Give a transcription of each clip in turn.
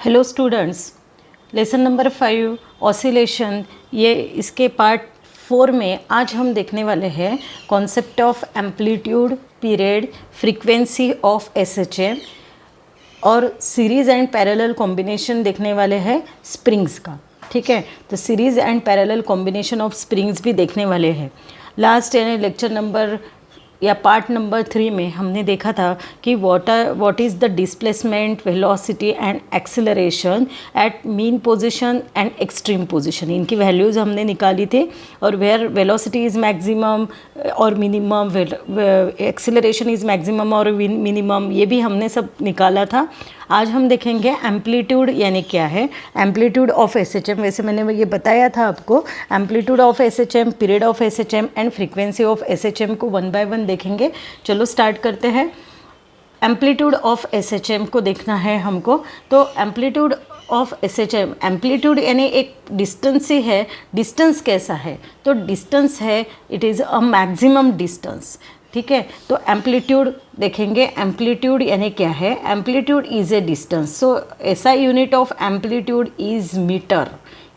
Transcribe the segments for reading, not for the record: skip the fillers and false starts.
Hello students, lesson number 5 oscillation, ये इसके part 4 में आज हम देखने वाले हैं concept of amplitude, period, frequency of SHM और सीरीज़ एंड पैरेलल कॉम्बिनेशन देखने वाले हैं स्प्रिंग्स का। ठीक है, तो series and parallel combination of springs भी देखने वाले हैं। लास्ट यानी लेक्चर नंबर या पार्ट नंबर 3 में हमने देखा था कि what is the displacement, velocity and acceleration at mean position and extreme position. इनकी वैल्यूज़ हमने निकाली थी और वेयर वेलोसिटी इज़ मैक्सिमम और मिनिमम, एक्सेलरेशन इज़ मैक्सिमम और मिनिमम, ये भी हमने सब निकाला था। आज हम देखेंगे एम्पलीट्यूड यानी क्या है, एम्पलीट्यूड ऑफ एसएचएम। वैसे मैंने ये बताया था आपको, amplitude of SHM, period of SHM and frequency of SHM को 1 बाय 1 देखेंगे। चलो स्टार्ट करते हैं। एम्पलीट्यूड ऑफ एसएचएम को देखना है हमको। तो एम्पलीट्यूड ऑफ एसएचएम, एम्पलीट्यूड यानी एक डिस्टेंस ही है। डिस्टेंस कैसा है? तो डिस्टेंस है, it is a maximum distance. ठीक है, तो एम्पलीट्यूड देखेंगे। एम्पलीट्यूड यानी क्या है? Amplitude is a distance. So ऐसा unit of amplitude is metre,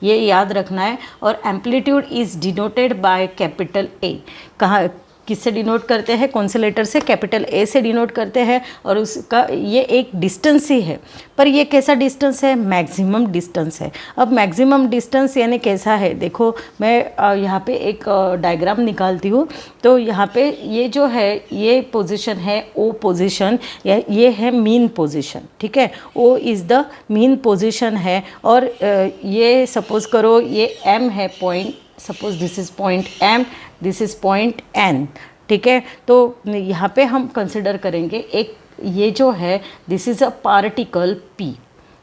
ये याद रखना है। और amplitude is denoted by capital A. कहाँ किससे डिनोट करते हैं? कौन से लेटर से? कैपिटल ए से डिनोट करते हैं। और उसका ये एक डिस्टेंस ही है, पर ये कैसा डिस्टेंस है? मैक्सिमम डिस्टेंस है। अब मैक्सिमम डिस्टेंस यानी कैसा है? देखो, मैं यहाँ पे एक डायग्राम निकालती हूँ। तो यहाँ पे ये जो है, ये पोजीशन है ओ पोजीशन, ये है मीन पोजीशन। ठीक है, O is the mean position है। और ये सपोज करो ये एम है point, suppose this is point M, this is point N. ठीक है, तो यहाँ पे हम कंसिडर करेंगे एक, ये जो है this is a particle P.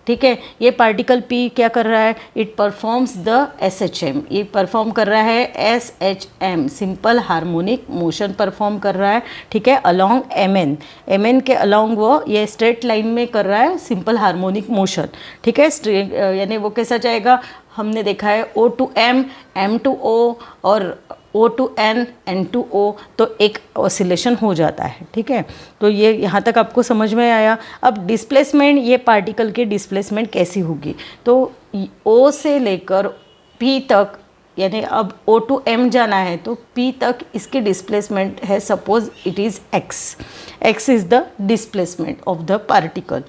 ठीक है, ये पार्टिकल पी क्या कर रहा है? It performs the SHM. ये परफॉर्म कर रहा है SHM, simple harmonic motion perform कर रहा है। ठीक है, अलोंग एमएन, एमएन के अलोंग वो ये स्ट्रेट लाइन में कर रहा है सिंपल हार्मोनिक मोशन। ठीक है, स्ट्रेट यानी वो कैसा जाएगा? हमने देखा है O to M, M to O और O to N, N to O, तो एक ऑसिलेशन हो जाता है। ठीक है, तो ये यहाँ तक आपको समझ में आया। अब डिस्प्लेसमेंट, ये पार्टिकल की डिस्प्लेसमेंट कैसी होगी? तो O से लेकर P तक, यानी अब O to M जाना है तो P तक इसकी डिस्प्लेसमेंट है, suppose it is X। X is the displacement of the particle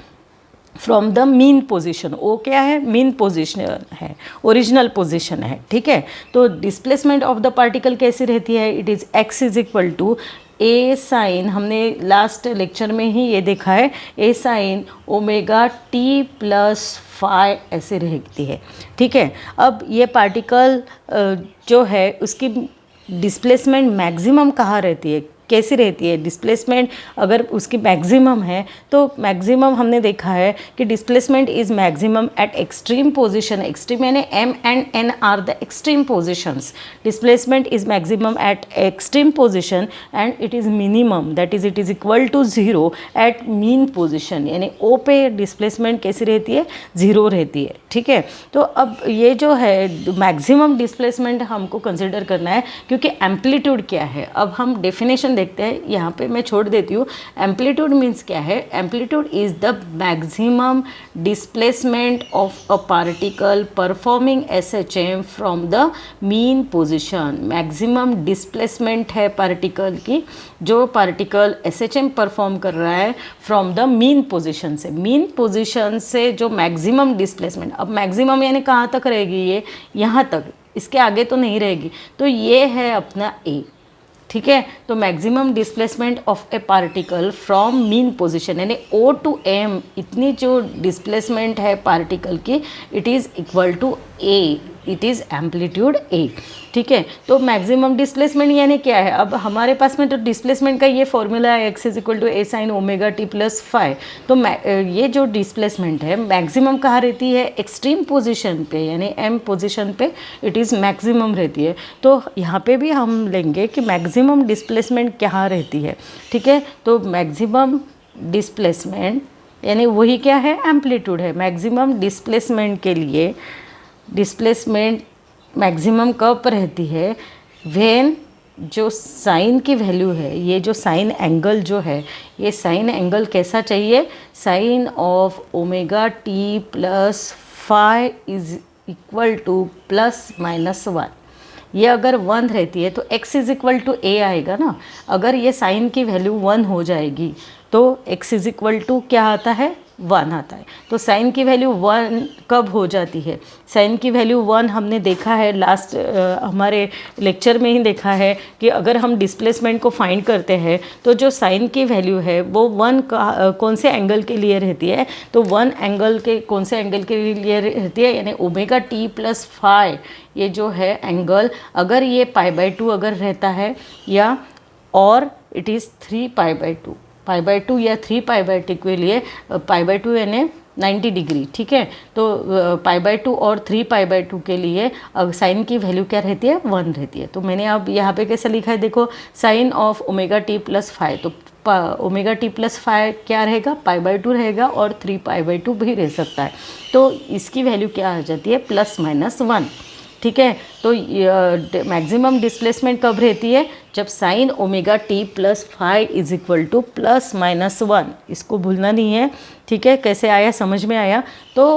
from the mean position. O क्या है? मीन पोजीशन है, ओरिजिनल पोजीशन है। ठीक है, तो डिस्प्लेसमेंट ऑफ द पार्टिकल कैसी रहती है? It is x is equal to a sine, हमने लास्ट लेक्चर में ही ये देखा है, a sine omega t plus phi ऐसे रहती है। ठीक है, अब ये पार्टिकल जो है उसकी डिस्प्लेसमेंट मैक्सिमम कहाँ रहती है, कैसी रहती है? डिस्प्लेसमेंट अगर उसकी मैक्सिमम है तो मैक्सिमम हमने देखा है कि displacement is maximum at extreme position. Extreme यानी M and N are the extreme positions. Displacement is maximum at extreme position and it is minimum, that is it is equal to 0 at mean position. यानी O पे displacement कैसी रहती है? 0 रहती है। ठीक है, तो अब ये जो है मैक्सिमम डिस्प्लेसमेंट हमको कंसिडर करना है, क्योंकि एम्पलीट्यूड क्या है? अब हम डेफिनेशन देखते हैं, यहाँ पे मैं छोड़ देती हूँ। एम्पलीट्यूड मीन्स क्या है? Amplitude is the maximum displacement of a particle performing SHM from the mean position. Maximum displacement है पार्टिकल की, जो पार्टिकल एसएचएम परफॉर्म कर रहा है फ्रॉम द मीन पोजीशन से। मीन पोजीशन से जो मैक्सिमम डिस्प्लेसमेंट, अब मैक्सिमम यानी कहाँ तक रहेगी? ये यहाँ तक, इसके आगे तो नहीं रहेगी। तो ये है अपना ए। ठीक है, तो maximum displacement of A particle from mean position यानी O to M, इतनी जो डिस्प्लेसमेंट है पार्टिकल की, it is equal to a, it is amplitude a. ठीक है, तो मैक्सिमम डिस्प्लेसमेंट यानी क्या है? अब हमारे पास में तो डिस्प्लेसमेंट का ये फॉर्मूला है, x is equal to a sine omega t plus phi. तो ये जो डिस्प्लेसमेंट है मैक्सिमम कहाँ रहती है? एक्सट्रीम पोजीशन पे, यानी एम पोजीशन पे इट इज़ मैक्सिमम रहती है। तो यहाँ पे भी हम लेंगे कि मैक्सिमम डिस्प्लेसमेंट कहाँ रहती है। ठीक है, तो मैक्सिमम डिस्प्लेसमेंट यानी वही क्या है? एम्पलीट्यूड है। मैक्सिमम डिस्प्लेसमेंट के लिए डिस्प्लेसमेंट मैक्सिमम कब रहती है? व्हेन जो साइन की वैल्यू है, ये जो साइन एंगल जो है, ये साइन एंगल कैसा चाहिए, sine of omega t plus phi is equal to plus minus 1। ये अगर 1 रहती है तो x is equal to a आएगा ना। अगर ये साइन की वैल्यू 1 हो जाएगी तो x इज इक्वल टू क्या आता है, 1 आता है। तो साइन की वैल्यू 1 कब हो जाती है, साइन की वैल्यू 1 हमने देखा है लास्ट हमारे लेक्चर में ही देखा है कि अगर हम डिस्प्लेसमेंट को फाइंड करते हैं तो जो साइन की वैल्यू है वो 1 का कौन से एंगल के लिए रहती है, तो 1 एंगल के कौन से एंगल के लिए रहती है, यानी ओमेगा टी प्लस फाई, ये जो है एंगल, अगर ये π/2 अगर रहता है या और इट इज़ 3π/2, π/2 या 3π/2 के लिए, π/2 यानी 90 डिग्री, ठीक है। तो π/2 और 3π/2 के लिए साइन की वैल्यू क्या रहती है, 1 रहती है। तो मैंने अब यहाँ पे कैसे लिखा है, देखो sine of omega t plus phi, तो ओमेगा टी प्लस फाई क्या रहेगा, π/2 रहेगा और 3π/2 भी रह सकता है। तो इसकी वैल्यू क्या आ जाती है, प्लस माइनस 1, ठीक है। तो मैक्सिमम डिस्प्लेसमेंट कब रहती है, जब sine omega t plus phi is equal to plus minus 1। इसको भूलना नहीं है, ठीक है। कैसे आया, समझ में आया। तो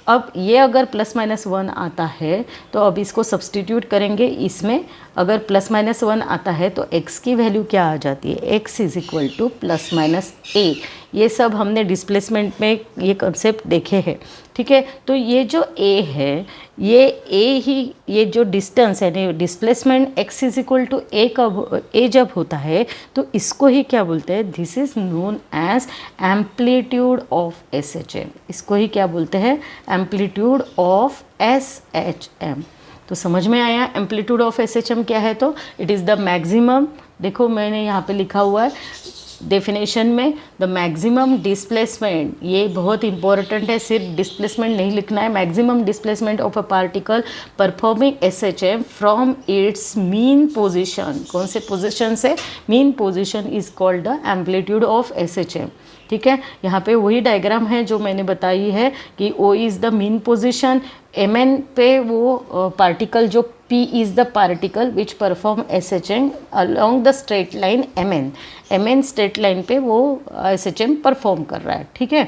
अब ये अगर प्लस माइनस 1 आता है तो अब इसको सब्सटीट्यूट करेंगे इसमें। अगर प्लस माइनस 1 आता है तो x की वैल्यू क्या आ जाती है, x is equal to plus minus a। ये सब हमने डिस्प्लेसमेंट में ये कंसेप्ट देखे हैं, ठीक है। तो ये जो a है, ये a ही, ये जो डिस्टेंस है displacement x is equal to a कब, a जब होता है तो इसको ही क्या बोलते हैं, this is known as amplitude of SHM। इसको ही क्या बोलते हैं, एम्पलीट्यूड ऑफ SHM। तो समझ में आया एम्पलीट्यूड ऑफ SHM क्या है, तो इट इज़ द मैक्सिमम, देखो मैंने यहाँ पे लिखा हुआ है डेफिनेशन में, द मैक्सिमम डिस्प्लेसमेंट, ये बहुत इंपॉर्टेंट है, सिर्फ डिस्प्लेसमेंट नहीं लिखना है, maximum displacement of a particle performing SHM from its mean position. कौन से पोजिशन से, mean position is called the amplitude of SHM, ठीक है। यहाँ पे वही डायग्राम है जो मैंने बताई है कि O is the mean position, MN पे वो पार्टिकल जो P is the particle which perform SHM along the straight line MN straight line पे वो SHM परफॉर्म कर रहा है, ठीक है।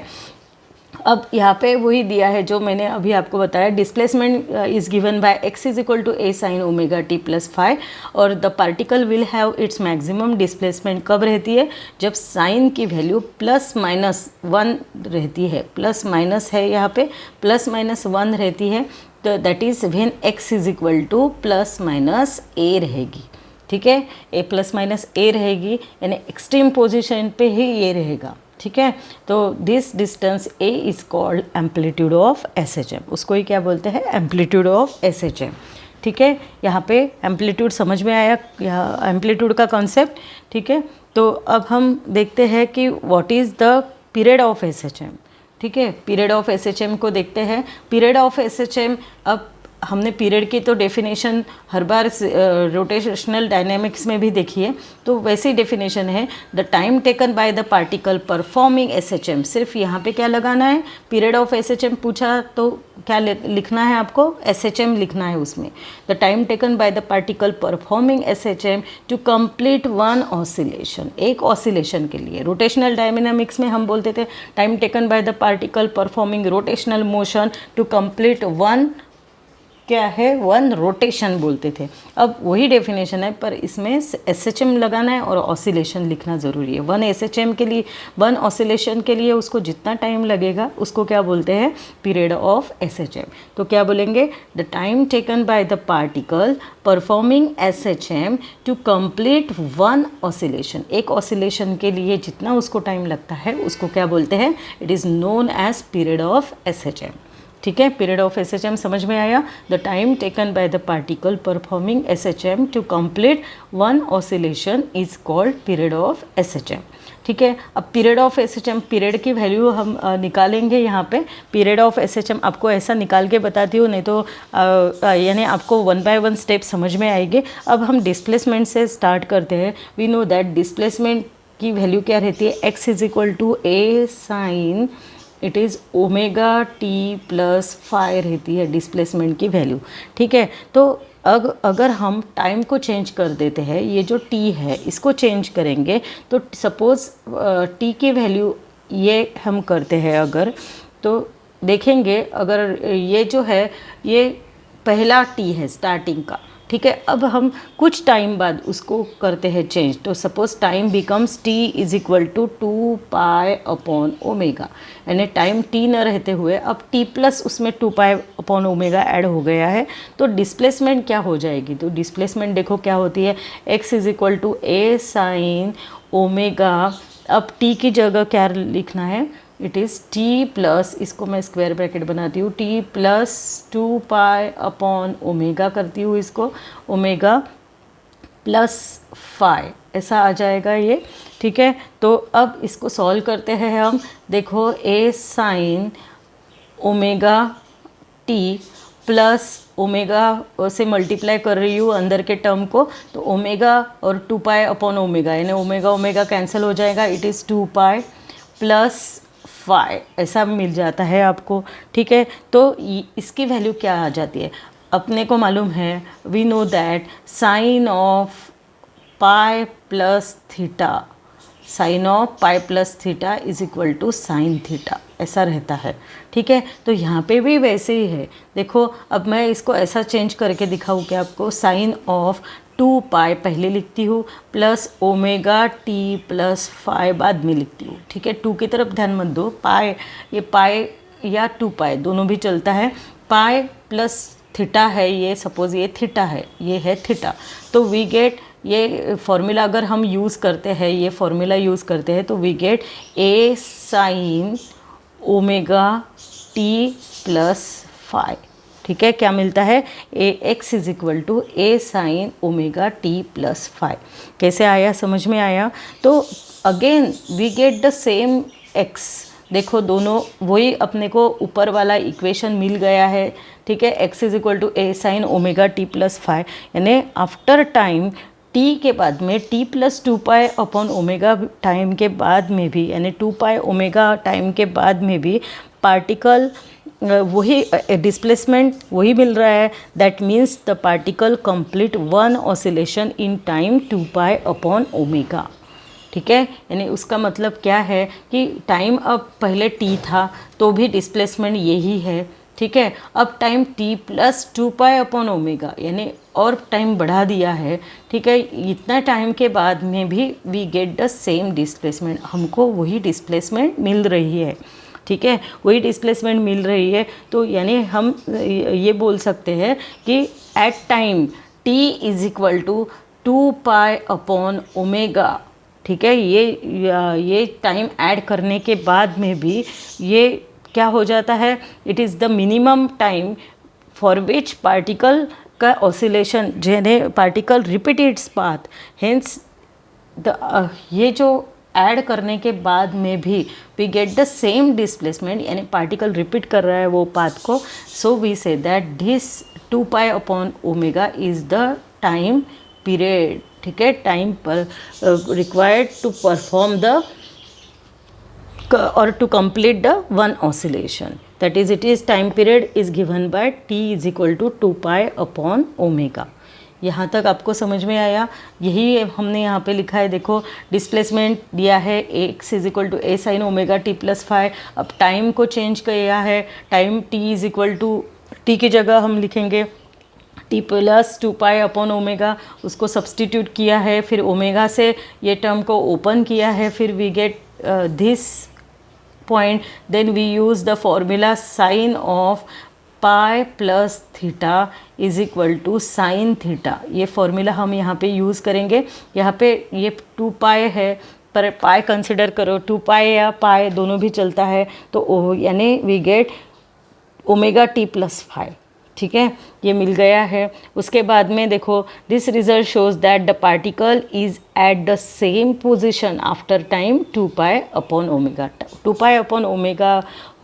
अब यहाँ पे वही दिया है जो मैंने अभी आपको बताया, displacement is given by x is equal to a sine omega t plus phi, और the particle will have its maximum displacement कब रहती है, जब साइन की वैल्यू प्लस माइनस 1 रहती है, प्लस माइनस है यहाँ पे, प्लस माइनस 1 रहती है, तो that is when x is equal to plus minus a रहेगी, ठीक है। a प्लस माइनस a रहेगी, यानी एक्सट्रीम पोजिशन पे ही ये रहेगा, ठीक है। तो this distance a is called amplitude of SHM, उसको ही क्या बोलते हैं, एम्पलीट्यूड ऑफ SHM, ठीक है। यहाँ पे एम्पलीट्यूड समझ में आया, यहाँ एम्पलीट्यूड का कॉन्सेप्ट, ठीक है। तो अब हम देखते हैं कि what is the period of SHM, ठीक है। पीरियड ऑफ SHM को देखते हैं। पीरियड ऑफ SHM, अब हमने पीरियड की तो डेफिनेशन हर बार रोटेशनल डायनेमिक्स में भी देखी है, तो वैसी डेफिनेशन है, the time taken by the particle performing SHM। सिर्फ यहाँ पे क्या लगाना है, पीरियड ऑफ SHM पूछा तो क्या लिखना है आपको, SHM लिखना है उसमें, the time taken by the particle performing SHM to complete one oscillation, एक ऑसिलेशन के लिए। रोटेशनल डायनेमिक्स में हम बोलते थे time taken by the particle performing rotational motion to complete one, क्या है, 1 रोटेशन बोलते थे। अब वही डेफिनेशन है पर इसमें SHM लगाना है और ऑसिलेशन लिखना ज़रूरी है। 1 SHM के लिए, 1 ऑसिलेशन के लिए उसको जितना टाइम लगेगा उसको क्या बोलते हैं, पीरियड ऑफ SHM। तो क्या बोलेंगे, the time taken by the particle performing SHM to complete 1 oscillation, एक ऑसिलेशन के लिए जितना उसको टाइम लगता है उसको क्या बोलते हैं, it is known as period of SHM, ठीक है। पीरियड ऑफ SHM समझ में आया, the time taken by the particle performing SHM to complete 1 oscillation is called period of SHM, ठीक है। अब पीरियड ऑफ SHM, पीरियड की वैल्यू हम निकालेंगे यहाँ पे। पीरियड ऑफ SHM आपको ऐसा निकाल के बताती हूँ, नहीं तो यानी आपको 1 बाय 1 स्टेप समझ में आएंगे। अब हम डिस्प्लेसमेंट से स्टार्ट करते हैं। वी नो दैट डिस्प्लेसमेंट की वैल्यू क्या रहती है, x is equal to a sine, it is omega t plus phi रहती है डिस्प्लेसमेंट की वैल्यू, ठीक है। तो अगर हम टाइम को चेंज कर देते हैं, ये जो t है इसको चेंज करेंगे, तो सपोज़ t की वैल्यू ये हम करते हैं अगर, तो देखेंगे अगर ये जो है ये पहला t है स्टार्टिंग का, ठीक है। अब हम कुछ टाइम बाद उसको करते हैं चेंज, तो suppose time becomes t is equal to 2 pi upon omega, यानी टाइम t न रहते हुए अब t प्लस उसमें 2 पाई अपॉन ओमेगा ऐड हो गया है, तो डिस्प्लेसमेंट क्या हो जाएगी, तो डिस्प्लेसमेंट देखो क्या होती है, x is equal to a sine omega. अब t की जगह क्या लिखना है, इट इज़ t प्लस, इसको मैं स्क्वायर ब्रैकेट बनाती हूँ, t plus 2 pi upon omega करती हूँ इसको, ओमेगा प्लस फाई, ऐसा आ जाएगा ये, ठीक है। तो अब इसको सॉल्व करते हैं हम, देखो a sine omega t plus omega से मल्टीप्लाई कर रही हूँ अंदर के टर्म को, तो ओमेगा और 2 पाई अपॉन ओमेगा, यानी ओमेगा ओमेगा कैंसिल हो जाएगा, it is 2 pi plus phi, ऐसा मिल जाता है आपको, ठीक है। तो इसकी वैल्यू क्या आ जाती है, अपने को मालूम है, we know that sine of pi plus theta, sine of pi plus theta is equal to sine theta, ऐसा रहता है, ठीक है। तो यहाँ पे भी वैसे ही है, देखो अब मैं इसको ऐसा चेंज करके दिखाऊँ कि आपको, साइन ऑफ 2 पाई पहले लिखती हूँ plus omega t plus phi बाद में लिखती हूँ, ठीक है। 2 की तरफ ध्यान मत दो, पाई, ये पाई या 2 पाई दोनों भी चलता है, पाई प्लस थीटा है ये, सपोज़ ये थीटा है, ये है थीटा, तो वी गेट, ये फॉर्मूला अगर हम यूज़ करते हैं, ये फॉर्मूला यूज़ करते हैं, तो we get a sine omega t plus phi, ठीक है। क्या मिलता है, a x is equal to a sine omega t plus phi. कैसे आया, समझ में आया। तो again we get the same x, देखो दोनों वही अपने को ऊपर वाला इक्वेशन मिल गया है, ठीक है। X is equal to a sine omega t plus phi, यानी आफ्टर टाइम t के बाद में t plus 2 pi upon omega time के बाद में भी, यानी 2 पाई ओमेगा टाइम के बाद में भी पार्टिकल वही डिस्प्लेसमेंट वही मिल रहा है, that means the particle complete one oscillation in time 2 pi upon omega, ठीक है। यानी उसका मतलब क्या है कि टाइम अब पहले t था तो भी डिस्प्लेसमेंट यही है, ठीक है। अब time t plus 2 pi upon omega, यानी और टाइम बढ़ा दिया है, ठीक है। इतना टाइम के बाद में भी we get the same displacement, हमको वही डिस्प्लेसमेंट मिल रही है, ठीक है, वही डिस्प्लेसमेंट मिल रही है। तो यानी हम ये बोल सकते हैं कि at time t is equal to 2 pi upon omega, ठीक है। ये टाइम ऐड करने के बाद में भी ये क्या हो जाता है, it is the minimum time for which particle का ऑसिलेशन, जेने particle repeat its path, hence ये जो ऐड करने के बाद में भी we get the same displacement, यानी पार्टिकल रिपीट कर रहा है वो पाथ को, so we say that this 2 pi upon omega is the time period, ठीक है, टाइम पर required to perform the or to complete the one oscillation, that is it is time period is given by t is equal to 2 pi upon omega। यहाँ तक आपको समझ में आया, यही हमने यहाँ पे लिखा है, देखो डिस्प्लेसमेंट दिया है x is equal to a sine omega t plus phi, अब टाइम को चेंज किया है, time t is equal to, t की जगह हम लिखेंगे t plus 2 pi upon omega, उसको सब्सटीट्यूट किया है, फिर ओमेगा से ये टर्म को ओपन किया है, फिर we get this point, then we use the formula sin of pi plus theta is equal to sin theta। ये फॉर्मूला हम यहाँ पे यूज़ करेंगे। यहाँ पे ये 2 पाई है, पर पाई कंसिडर करो, 2 पाई या पाई दोनों भी चलता है, तो यानी we get omega t plus phi, ठीक है, ये मिल गया है। उसके बाद में देखो this result shows that the particle is at the same position after time 2 pi upon omega. 2 pi upon omega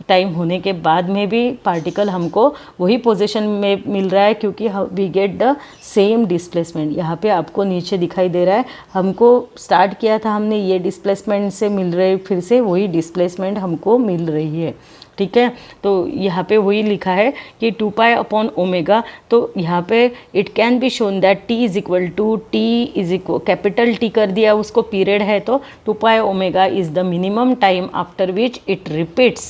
time होने के बाद में भी पार्टिकल हमको वही पोजीशन में मिल रहा है, क्योंकि we get the same displacement. यहाँ पे आपको नीचे दिखाई दे रहा है, हमको स्टार्ट किया था हमने ये डिस्प्लेसमेंट से मिल रही, फिर से वही डिस्प्लेसमेंट हमको मिल रही है। ठीक है, तो यहाँ पे वही लिखा है कि 2 पाई अपॉन ओमेगा। तो यहाँ पे it can be shown that t is equal to capital T कर दिया उसको, पीरियड है तो 2 pi omega is the minimum time after which it repeats,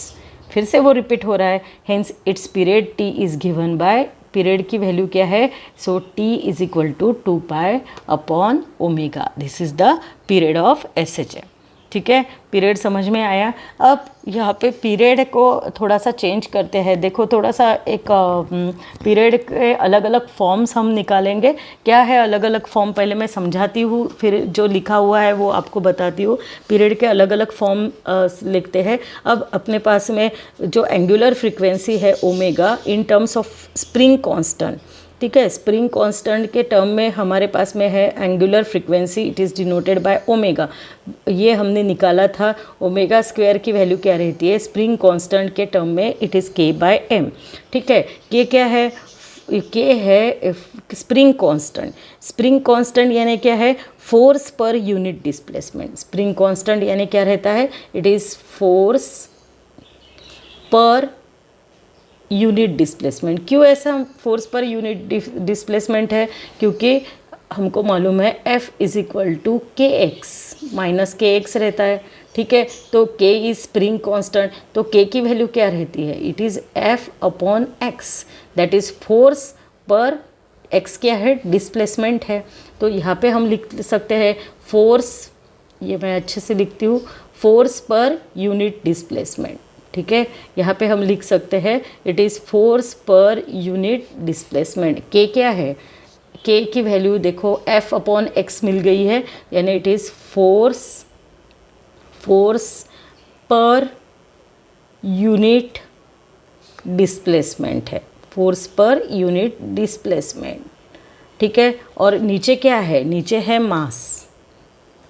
फिर से वो रिपीट हो रहा है। Hence its period T is given by, period की वैल्यू क्या है, so T is equal to 2 pi upon omega. This is the period of SHM। ठीक है, पीरियड समझ में आया। अब यहाँ पे पीरियड को थोड़ा सा चेंज करते हैं। देखो थोड़ा सा एक पीरियड के अलग अलग फॉर्म्स हम निकालेंगे। क्या है अलग अलग फॉर्म, पहले मैं समझाती हूँ, फिर जो लिखा हुआ है वो आपको बताती हूँ। पीरियड के अलग अलग फॉर्म लिखते हैं। अब अपने पास में जो एंगुलर फ्रीक्वेंसी है omega in terms of spring constant, ठीक है, स्प्रिंग कांस्टेंट के टर्म में हमारे पास में है angular frequency, it is denoted by omega. ये हमने निकाला था, ओमेगा स्क्वायर की वैल्यू क्या रहती है स्प्रिंग कांस्टेंट के टर्म में, इट इज़ K/m। ठीक है, के क्या है, के है स्प्रिंग कांस्टेंट। स्प्रिंग कांस्टेंट यानी क्या है, force per unit displacement. Spring constant यानी क्या रहता है, it is force per unit displacement. क्यों ऐसा फोर्स पर यूनिट डिस्प्लेसमेंट है, क्योंकि हमको मालूम है F is equal to KX minus KX रहता है। ठीक है, तो K इज स्प्रिंग कांस्टेंट, तो K की वैल्यू क्या रहती है, it is F upon X, that is force per X क्या है, डिस्प्लेसमेंट है। तो यहाँ पे हम लिख सकते हैं फोर्स, ये मैं अच्छे से लिखती हूँ, फोर्स पर यूनिट डिस्प्लेसमेंट। ठीक है, यहाँ पे हम लिख सकते हैं it is force per unit displacement. के क्या है, के की वैल्यू देखो F अपॉन X मिल गई है, यानी it is force per unit displacement है, फोर्स पर यूनिट डिस्प्लेसमेंट। ठीक है, और नीचे क्या है, नीचे है मास।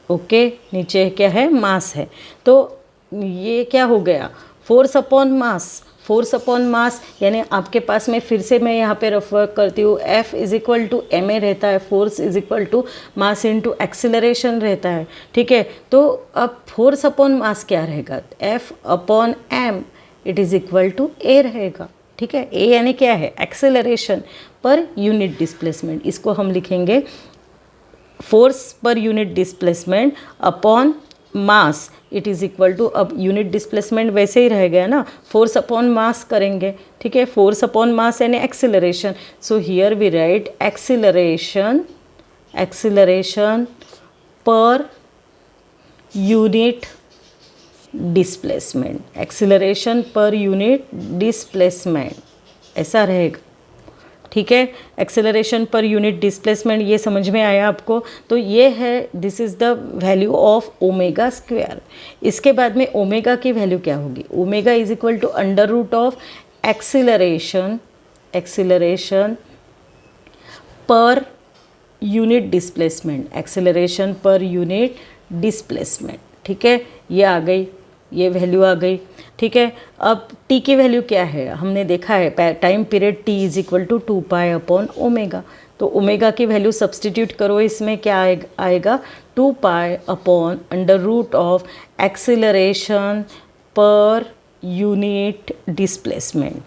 ओके, नीचे क्या है, मास है। तो ये क्या हो गया, फोर्स अपॉन मास। फोर्स अपॉन मास यानी आपके पास में, फिर से मैं यहाँ पे रेफर करती हूँ, F is equal to ma रहता है, force is equal to mass into acceleration रहता है। ठीक है, तो अब फोर्स अपॉन मास क्या रहेगा, F upon m, it is equal to a रहेगा। ठीक है, a यानी क्या है, एक्सीलरेशन पर यूनिट डिस्प्लेसमेंट। इसको हम लिखेंगे force per unit displacement upon mass, it is equal to, अब यूनिट डिस्प्लेसमेंट वैसे ही रह गया ना, फोर्स अपॉन मास करेंगे। ठीक है, फोर्स अपॉन मास यानी acceleration, so here we write acceleration per unit displacement, acceleration per unit displacement, ऐसा रहेगा। ठीक है, एक्सेलरेशन पर यूनिट डिस्प्लेसमेंट, ये समझ में आया आपको। तो ये है, this is the value of omega square. इसके बाद में ओमेगा की वैल्यू क्या होगी, omega is equal to under root of acceleration per unit displacement, acceleration per unit displacement. ठीक है, ये आ गई, ये वैल्यू आ गई। ठीक है, अब t की वैल्यू क्या है, हमने देखा है time period t is equal to 2 pi upon omega. तो ओमेगा की वैल्यू सब्सटीट्यूट करो, इसमें क्या आएगा 2 pi upon under root of acceleration per unit displacement,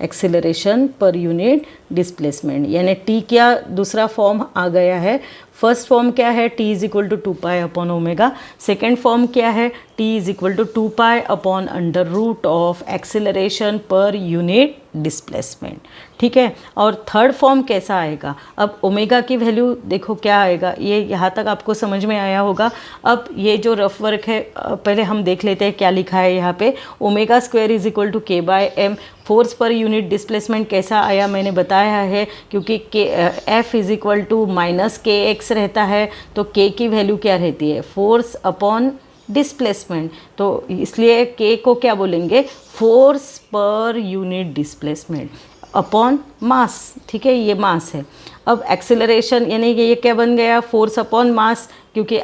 acceleration per unit displacement, यानी t क्या दूसरा फॉर्म आ गया है। फर्स्ट फॉर्म क्या है, t is equal to 2 pi upon omega. Second form क्या है, t is equal to 2 pi upon under root of acceleration per unit displacement. ठीक है, और थर्ड फॉर्म कैसा आएगा, अब ओमेगा की वैल्यू देखो क्या आएगा, ये यहाँ तक आपको समझ में आया होगा। अब ये जो रफ वर्क है पहले हम देख लेते हैं क्या लिखा है यहाँ पे, omega square is equal to K/m। Force per unit displacement कैसा आया मैंने बताया है, क्योंकि F is equal to minus KX रहता है, तो K की वैल्यू क्या रहती है, फोर्स अपॉन डिस्प्लेसमेंट, तो इसलिए K को क्या बोलेंगे, force per unit displacement upon मास। ठीक है, ये मास है। अब एक्सेलरेशन यानी कि ये क्या बन गया, फोर्स अपॉन मास, क्योंकि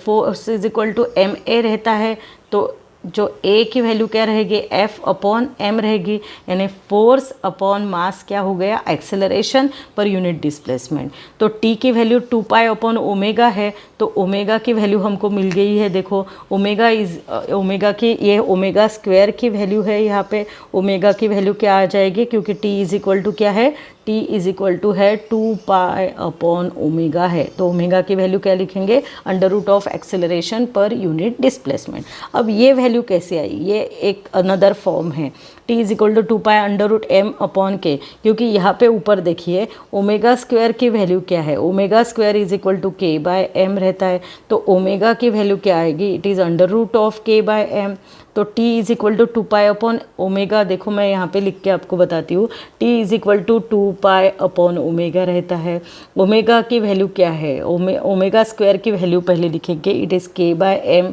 force is equal to ma रहता है, तो जो ए की वैल्यू क्या रहेगी, एफ अपॉन एम रहेगी, यानी फोर्स अपॉन मास क्या हो गया, एक्सेलरेशन पर यूनिट डिस्प्लेसमेंट। तो टी की वैल्यू 2 पाई अपॉन ओमेगा है, तो ओमेगा की वैल्यू हमको मिल गई है। देखो ओमेगा इज ओमेगा की, ये ओमेगा स्क्वायर की वैल्यू है, यहाँ पे ओमेगा की वैल्यू क्या आ जाएगी, क्योंकि टी इज इक्वल टू क्या है, टी इज इक्वल टू है 2 पाई अपॉन ओमेगा है। तो ओमेगा की वैल्यू क्या लिखेंगे, under root of acceleration per unit displacement. अब ये वैल्यू कैसे आई, ये एक अनदर फॉर्म है, T is equal to 2 pi under root M upon K, क्योंकि यहाँ पे ऊपर देखिए ओमेगा स्क्वायर की वैल्यू क्या है, omega square is equal to K by M रहता है, तो ओमेगा की वैल्यू क्या आएगी, it is under root of K by M. तो t is equal to 2 pi upon omega, देखो मैं यहाँ पे लिख के आपको बताती हूँ, t is equal to 2 pi upon omega रहता है। ओमेगा की वैल्यू क्या है, ओमेगा स्क्वायर की वैल्यू पहले लिखेंगे, it is K by M,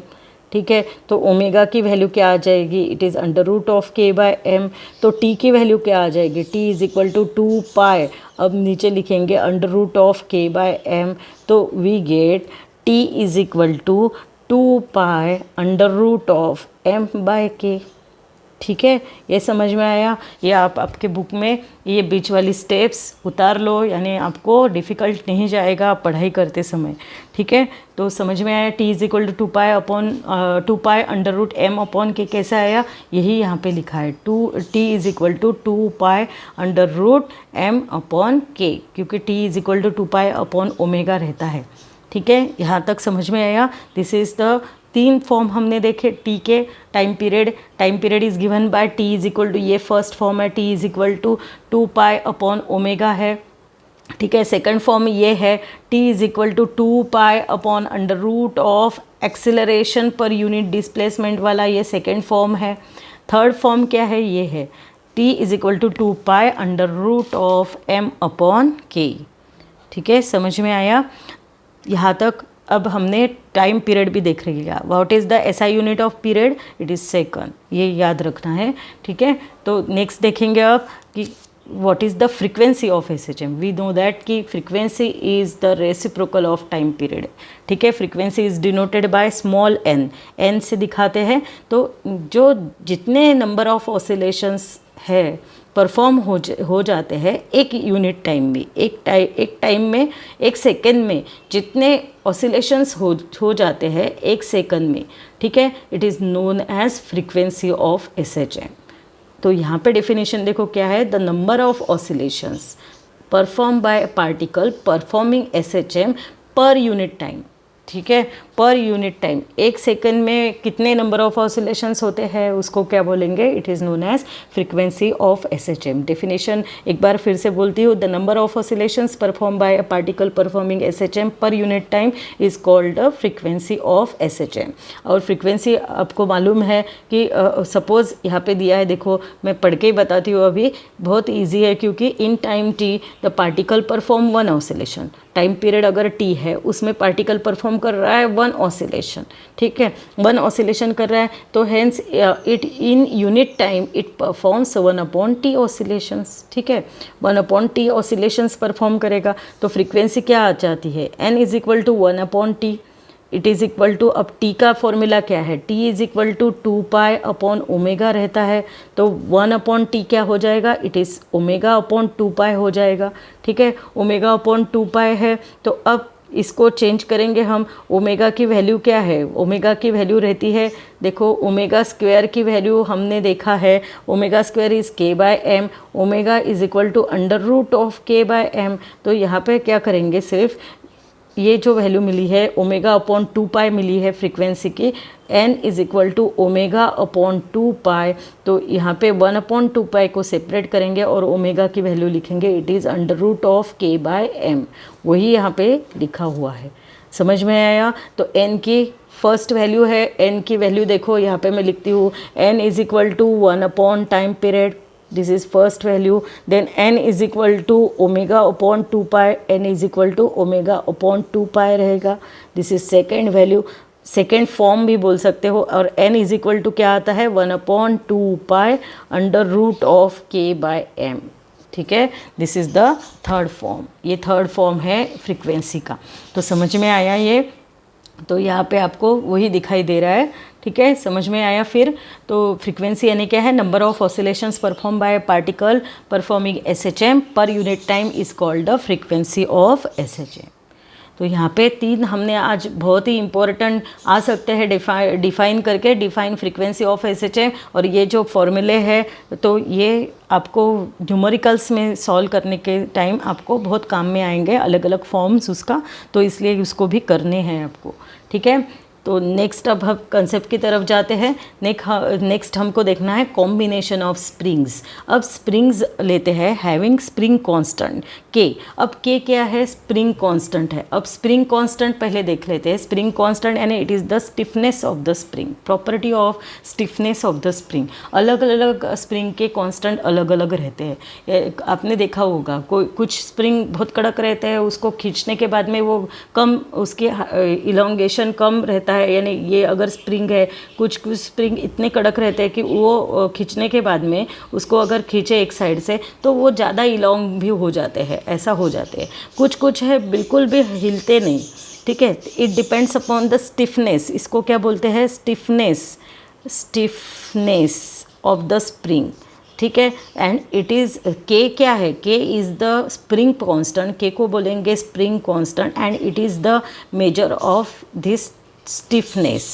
ठीक है। तो ओमेगा की वैल्यू क्या आ जाएगी, it is under root of K by M. तो t की वैल्यू क्या आ जाएगी, t is equal to 2 pi, अब नीचे लिखेंगे under root of K by M, तो we get t is equal to 2 pi under root of M by K, ठीक है। ये समझ में आया, ये आप आपके बुक में ये बीच वाली स्टेप्स उतार लो, यानी आपको डिफ़िकल्ट नहीं जाएगा पढ़ाई करते समय, ठीक है। तो समझ में आया, T is equal to 2 pi under root M upon K कैसा आया, यही यहाँ पे लिखा है, T is equal to 2 pi under root M upon K, क्योंकि T is equal to 2 pi upon omega रहता है, ठीक है। यहाँ तक समझ में आया। दिस इज़ द 3 फॉर्म हमने देखे टी के। Time period is given by T is equal to, ये फर्स्ट फॉर्म है, T is equal to 2 pi upon omega है, ठीक है। सेकंड फॉर्म ये है, T is equal to 2 pi upon under root of acceleration per unit displacement वाला, ये second form है। थर्ड फॉर्म क्या है, ये है T is equal to 2 pi under root of M upon K, ठीक है। समझ में आया यहाँ तक। अब हमने टाइम पीरियड भी देख लिया। What is the SI unit of period, it is second, ये याद रखना है, ठीक है। तो नेक्स्ट देखेंगे अब कि what is the frequency of SHM. We know that कि frequency is the reciprocal of time period, ठीक है। Frequency is denoted by small n से दिखाते हैं। तो जो जितने नंबर ऑफ ऑसिलेशंस है परफॉर्म हो जाते हैं एक यूनिट टाइम में, एक टाइम में, एक सेकंड में जितने ऑसिलेशंस हो जाते हैं एक सेकंड में, ठीक है, it is known as frequency of SHM. तो यहाँ पे डेफिनेशन देखो क्या है, the number of oscillations perform by particle performing SHM per unit time, ठीक है, पर यूनिट टाइम। एक सेकंड में कितने नंबर ऑफ ऑसिलेशंस होते हैं उसको क्या बोलेंगे, it is known as frequency of SHM. Definition एक बार फिर से बोलती हूँ, the number of oscillations perform by a particle performing SHM per unit time is called the frequency of SHM. और फ्रीक्वेंसी आपको मालूम है कि सपोज यहाँ पे दिया है, देखो मैं पढ़ के ही बताती हूँ, अभी बहुत ईजी है, क्योंकि in time T the particle perform 1 oscillation. Time period अगर टी है उसमें पार्टिकल परफॉर्म कर रहा है 1 ऑसिलेशन, ठीक है, 1 ऑसिलेशन कर रहा है, तो hence it in unit time it performs 1 upon T oscillations, ठीक है, 1 अपॉन टी ऑसिलेशंस परफॉर्म करेगा। तो फ्रीक्वेंसी क्या आ जाती है, N is equal to 1 upon T, it is equal to, अब टी का फॉर्मूला क्या है, T is equal to 2 pi upon omega रहता है, तो 1 अपॉन टी क्या हो जाएगा, it is omega upon 2 pi हो जाएगा, ठीक है। ओमेगा अपॉन 2 पाई है, तो अब इसको चेंज करेंगे हम। ओमेगा की वैल्यू क्या है, ओमेगा की वैल्यू रहती है, देखो ओमेगा स्क्वायर की वैल्यू हमने देखा है, omega square is K by M, omega is equal to under root of K by M. तो यहाँ पे क्या करेंगे, सिर्फ ये जो वैल्यू मिली है ओमेगा अपॉन 2 पाई मिली है फ्रीक्वेंसी की, n is equal to omega upon 2 pi, तो यहाँ पे 1 अपॉन 2 पाई को सेपरेट करेंगे और ओमेगा की वैल्यू लिखेंगे, it is under root of K by M, वही यहाँ पे लिखा हुआ है। समझ में आया। तो n की फर्स्ट वैल्यू है, n की वैल्यू देखो यहाँ पे मैं लिखती हूँ, n is equal to 1 upon time period, this is first value, then n is equal to omega upon 2 pi, n is equal to omega upon 2 pi रहेगा। this is second value, second form भी बोल सकते हो, और n is equal to क्या आता है, 1 upon 2 pi under root of k by m, ठीक है। This is the third form, ये थर्ड फॉर्म है फ्रीक्वेंसी का। तो समझ में आया ये, तो यहाँ पे आपको वही दिखाई दे रहा है, ठीक है, समझ में आया। फिर तो फ्रीक्वेंसी यानी क्या है, number of oscillations perform by particle performing SHM per unit time is called the frequency of SHM. तो यहाँ पे 3 हमने आज बहुत ही इंपॉर्टेंट आ सकते हैं डिफाइन करके, डिफाइन फ्रीक्वेंसी ऑफ एसएचएम। और ये जो फॉर्मूले है तो ये आपको न्यूमेरिकल्स में सॉल्व करने के टाइम आपको बहुत काम में आएंगे, अलग अलग फॉर्म्स उसका, तो इसलिए उसको भी करने हैं आपको, ठीक है। तो नेक्स्ट अब हम कंसेप्ट की तरफ जाते हैं। नेक्स्ट हमको देखना है कॉम्बिनेशन ऑफ स्प्रिंग्स। अब स्प्रिंग्स लेते हैं हैविंग स्प्रिंग कांस्टेंट के। अब के क्या है, स्प्रिंग कांस्टेंट है। अब स्प्रिंग कांस्टेंट पहले देख लेते हैं। स्प्रिंग कांस्टेंट यानी it is the stiffness of the spring, property of stiffness of the spring. अलग अलग स्प्रिंग के कांस्टेंट अलग अलग रहते हैं। आपने देखा होगा कोई कुछ स्प्रिंग बहुत कड़क रहते हैं, उसको खींचने के बाद में वो कम, उसकी इलोंगेशन कम रहता है, यानी ये अगर स्प्रिंग है, कुछ स्प्रिंग इतने कड़क रहते हैं कि वो खींचने के बाद में उसको अगर खींचे एक साइड से तो वो ज़्यादा इलोंग भी हो जाते हैं, ऐसा हो जाते हैं। कुछ है बिल्कुल भी हिलते नहीं, ठीक है। It depends upon the stiffness, इसको क्या बोलते हैं, स्टिफनेस ऑफ द स्प्रिंग, ठीक है। एंड इट इज़ के क्या है, के इज़ द स्प्रिंग कांस्टेंट, के को बोलेंगे spring constant, and it is the measure of this stiffness,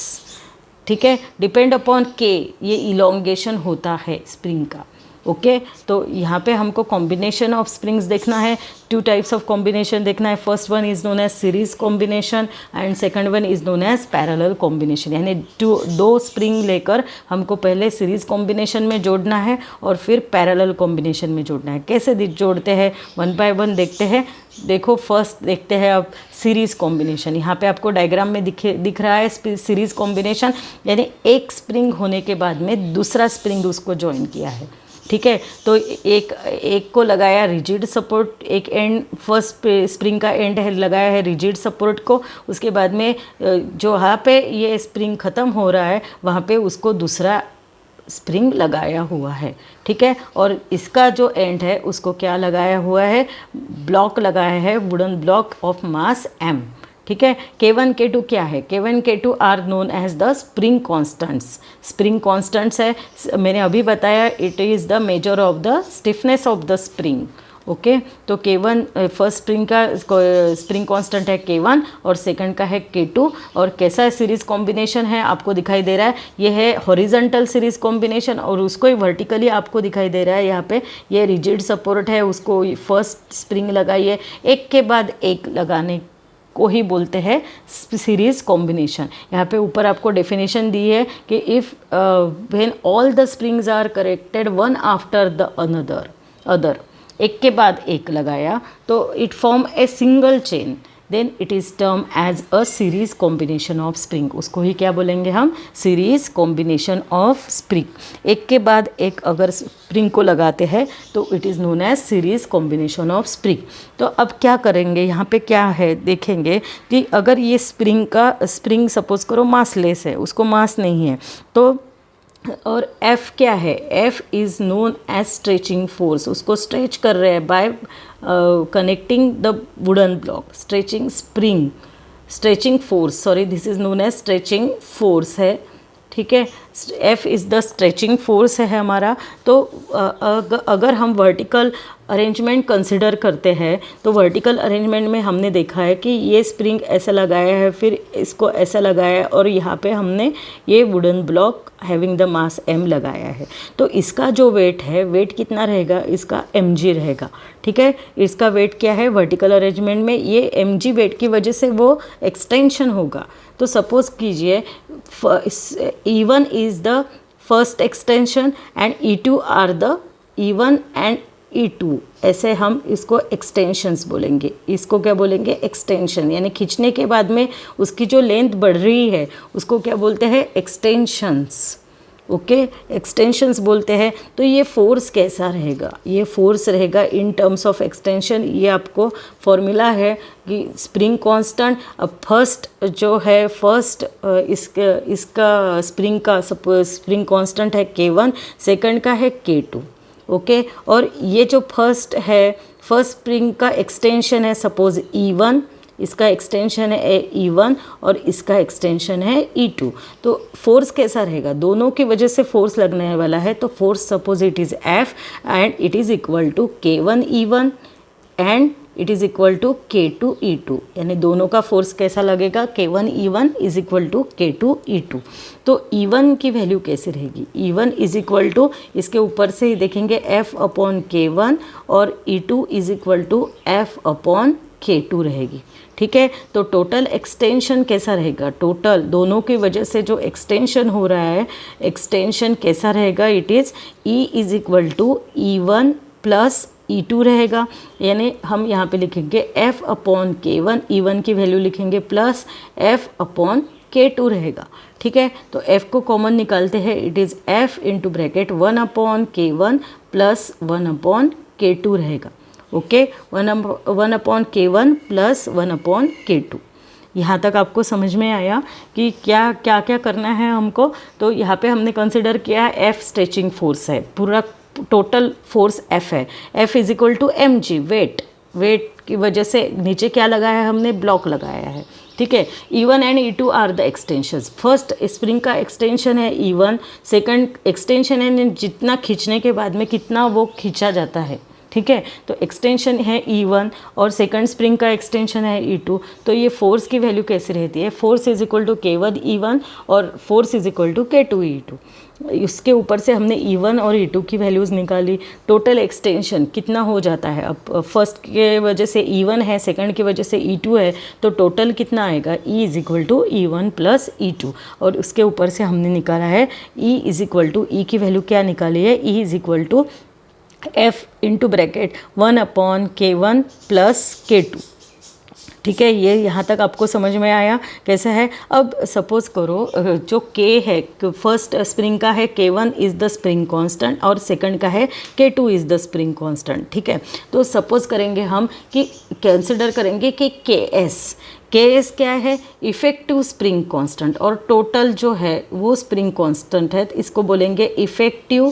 ठीक है। डिपेंड अपॉन के ये इलोंगेशन होता है स्प्रिंग का, ओके। तो यहाँ पे हमको कॉम्बिनेशन ऑफ स्प्रिंग्स देखना है, 2 टाइप्स ऑफ कॉम्बिनेशन देखना है। First one is known as series combination and second one is known as parallel combination. यानी 2 स्प्रिंग लेकर हमको पहले सीरीज कॉम्बिनेशन में जोड़ना है और फिर पैरेलल कॉम्बिनेशन में जोड़ना है। कैसे जोड़ते हैं, 1 बाय 1 देखते हैं। देखो फर्स्ट देखते हैं अब सीरीज कॉम्बिनेशन। यहाँ पे आपको डायग्राम में दिख रहा है सीरीज कॉम्बिनेशन, यानी एक स्प्रिंग होने के बाद में दूसरा स्प्रिंग उसको ज्वाइन किया है, ठीक है। तो एक को लगाया रिजिड सपोर्ट, एक एंड फर्स्ट स्प्रिंग का एंड है लगाया है रिजिड सपोर्ट को, उसके बाद में जो यहाँ पे ये स्प्रिंग ख़त्म हो रहा है वहाँ पे उसको दूसरा स्प्रिंग लगाया हुआ है, ठीक है। और इसका जो एंड है उसको क्या लगाया हुआ है, ब्लॉक लगाया है, wooden block of mass m, ठीक है। K1 K2 क्या है, K1 K2 are known as the spring constants. Spring constants है, मैंने अभी बताया, it is the measure of the stiffness of the spring, okay. तो K1 फर्स्ट स्प्रिंग का स्प्रिंग कांस्टेंट है K1 और सेकंड का है K2। और कैसा सीरीज कॉम्बिनेशन है आपको दिखाई दे रहा है, ये है हॉरिजॉन्टल सीरीज कॉम्बिनेशन, और उसको ही वर्टिकली आपको दिखाई दे रहा है। यहाँ पे ये रिजिड सपोर्ट है, उसको फर्स्ट स्प्रिंग लगाइए, एक के बाद एक लगाने को ही बोलते हैं सीरीज कॉम्बिनेशन। यहाँ पे ऊपर आपको डेफिनेशन दी है कि if when all the springs are connected one after the other, एक के बाद एक लगाया तो it form a single chain, then it is term as a series combination of spring. उसको ही क्या बोलेंगे हम, सीरीज कॉम्बिनेशन ऑफ स्प्रिंग। एक के बाद एक अगर स्प्रिंग को लगाते हैं तो it is known as series combination of spring. तो अब क्या करेंगे, यहाँ पे क्या है देखेंगे कि अगर ये स्प्रिंग सपोज करो मासलेस है, उसको मास नहीं है, तो और F क्या है, F is known as stretching force, उसको स्ट्रेच कर रहे हैं by connecting the wooden block, stretching force, sorry this is known as stretching force है, ठीक है। F is the stretching force है हमारा। तो अगर हम वर्टिकल अरेंजमेंट कंसिडर करते हैं तो वर्टिकल अरेंजमेंट में हमने देखा है कि ये स्प्रिंग ऐसा लगाया है, फिर इसको ऐसा लगाया है, और यहाँ पे हमने ये wooden block having the mass m लगाया है। तो इसका जो वेट है, वेट कितना रहेगा, इसका mg रहेगा, ठीक है। इसका वेट क्या है वर्टिकल अरेंजमेंट में, ये mg वेट की वजह से वो एक्सटेंशन होगा। तो सपोज कीजिए E1 is the first extension and E2 are the E1 and E2, ऐसे हम इसको एक्सटेंशंस बोलेंगे। इसको क्या बोलेंगे, एक्सटेंशन, यानी खींचने के बाद में उसकी जो लेंथ बढ़ रही है उसको क्या बोलते हैं, एक्सटेंशंस, ओके, एक्सटेंशंस बोलते हैं। तो ये फोर्स कैसा रहेगा, ये फोर्स रहेगा इन टर्म्स ऑफ एक्सटेंशन। ये आपको फॉर्मूला है कि स्प्रिंग कांस्टेंट, अब फर्स्ट जो है इसका स्प्रिंग कांस्टेंट है K1, सेकंड का है K2, ओके। और ये जो फर्स्ट स्प्रिंग का एक्सटेंशन है सपोज E1, इसका एक्सटेंशन है E1 और इसका एक्सटेंशन है E2। तो फोर्स कैसा रहेगा, दोनों की वजह से फोर्स लगने वाला है, तो force suppose it is F and it is equal to K1E1 and it is equal to K2E2, यानी दोनों का फोर्स कैसा लगेगा, K1E1 is equal to K2E2। तो E1 की वैल्यू कैसी रहेगी, E1 इज इक्वल टू, इसके ऊपर से ही देखेंगे F अपॉन K1 और E2 is equal to F upon K2 रहेगी। ठीक है, तो टोटल एक्सटेंशन कैसा रहेगा, टोटल दोनों की वजह से जो एक्सटेंशन हो रहा है, एक्सटेंशन कैसा रहेगा, it is E is equal to E1 plus E2 रहेगा, यानी हम यहाँ पे लिखेंगे F अपॉन K1, E1 की वैल्यू लिखेंगे प्लस F अपॉन K2 रहेगा। ठीक है, तो F को कॉमन निकालते हैं, it is F into bracket 1 upon K1 plus 1 upon K2 रहेगा। Okay, 1 upon K1 plus 1 upon K2। यहाँ तक आपको समझ में आया कि क्या क्या क्या करना है हमको। तो यहाँ पे हमने कंसिडर किया है F स्ट्रेचिंग फोर्स है, पूरा टोटल फोर्स F है, F is equal to mg, weight की वजह से नीचे क्या लगाया है हमने, ब्लॉक लगाया है। ठीक है, E1 and E2 are the extensions. First spring का एक्सटेंशन है E1, सेकंड एक्सटेंशन है जितना खींचने के बाद में कितना वो खींचा जाता है। ठीक है, तो एक्सटेंशन है E1 और सेकंड स्प्रिंग का एक्सटेंशन है E2। तो ये फोर्स की वैल्यू कैसी रहती है, force is equal to K1E1 और force is equal to K2E2। इसके ऊपर से हमने E1 और E2 की वैल्यूज़ निकाली, टोटल एक्सटेंशन कितना हो जाता है। अब फर्स्ट के वजह से E1 है, सेकंड की वजह से E2 है, तो टोटल कितना आएगा, E is equal to E1 plus E2। और उसके ऊपर से हमने निकाला है E is equal to, E की वैल्यू क्या निकाली है, E is equal to F into bracket 1 upon K1 plus K2। ठीक है, ये यहाँ तक आपको समझ में आया कैसा है। अब सपोज करो जो K है, फर्स्ट स्प्रिंग का है K1 is the spring constant और सेकंड का है K2 is the spring constant. ठीक है, तो सपोज करेंगे हम कि कंसिडर करेंगे कि KS क्या है, इफ़ेक्टिव स्प्रिंग कांस्टेंट, और टोटल जो है वो स्प्रिंग कांस्टेंट है, इसको बोलेंगे इफ़ेक्टिव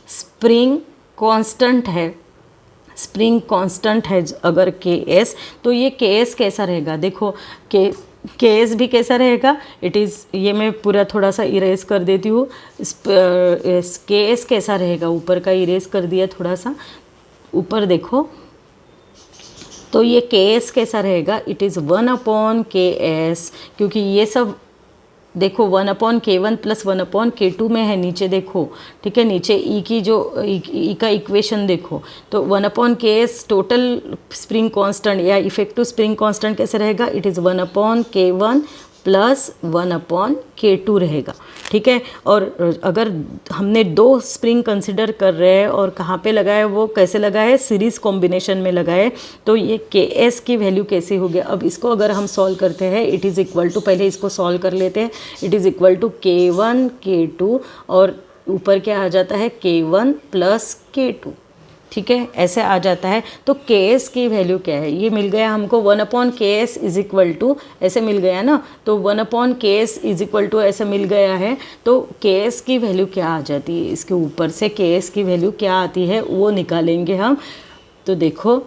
स्प्रिंग कांस्टेंट है। स्प्रिंग कांस्टेंट है अगर Ks, तो ये Ks कैसा रहेगा, देखो Ks भी कैसा रहेगा, इट इज़, ये मैं पूरा थोड़ा सा इरेज कर देती हूँ। Ks कैसा रहेगा, ऊपर का इरेज कर दिया थोड़ा सा, ऊपर देखो, तो ये Ks कैसा रहेगा, इट इज़ 1 अपॉन Ks, क्योंकि ये सब देखो 1 upon K1 plus 1 upon K2 में है, नीचे देखो। ठीक है, नीचे E की जो E का इक्वेशन देखो, तो 1 upon Ks total spring constant या इफेक्टिव स्प्रिंग कांस्टेंट कैसे रहेगा, it is 1 upon K1 plus 1 upon K2 रहेगा। ठीक है, और अगर हमने दो स्प्रिंग कंसिडर कर रहे हैं और कहाँ पे लगाए, वो कैसे लगाए, सीरीज़ कॉम्बिनेशन में लगाए, तो ये Ks की वैल्यू कैसे होगी। अब इसको अगर हम सॉल्व करते हैं, इट इज़ इक्वल टू, पहले इसको सॉल्व कर लेते हैं, it is equal to K1 K2 और ऊपर क्या आ जाता है, K1 प्लस K2। ठीक है, ऐसे आ जाता है। तो Ks की वैल्यू क्या है, ये मिल गया हमको 1 upon Ks is equal to, ऐसे मिल गया ना, तो 1 upon Ks is equal to ऐसे मिल गया है। तो Ks की वैल्यू क्या आ जाती है, इसके ऊपर से Ks की वैल्यू क्या आती है वो निकालेंगे हम। तो देखो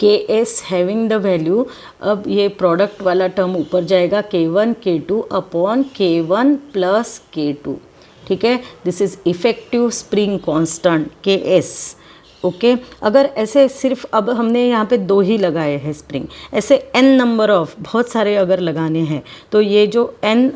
Ks हैविंग द वैल्यू, अब ये प्रोडक्ट वाला टर्म ऊपर जाएगा, K1 K2 upon K1 plus K2। ठीक है, this is effective spring constant Ks। Okay, अगर ऐसे सिर्फ, अब हमने यहाँ पे 2 ही लगाए हैं स्प्रिंग, ऐसे n नंबर ऑफ बहुत सारे अगर लगाने हैं, तो ये जो n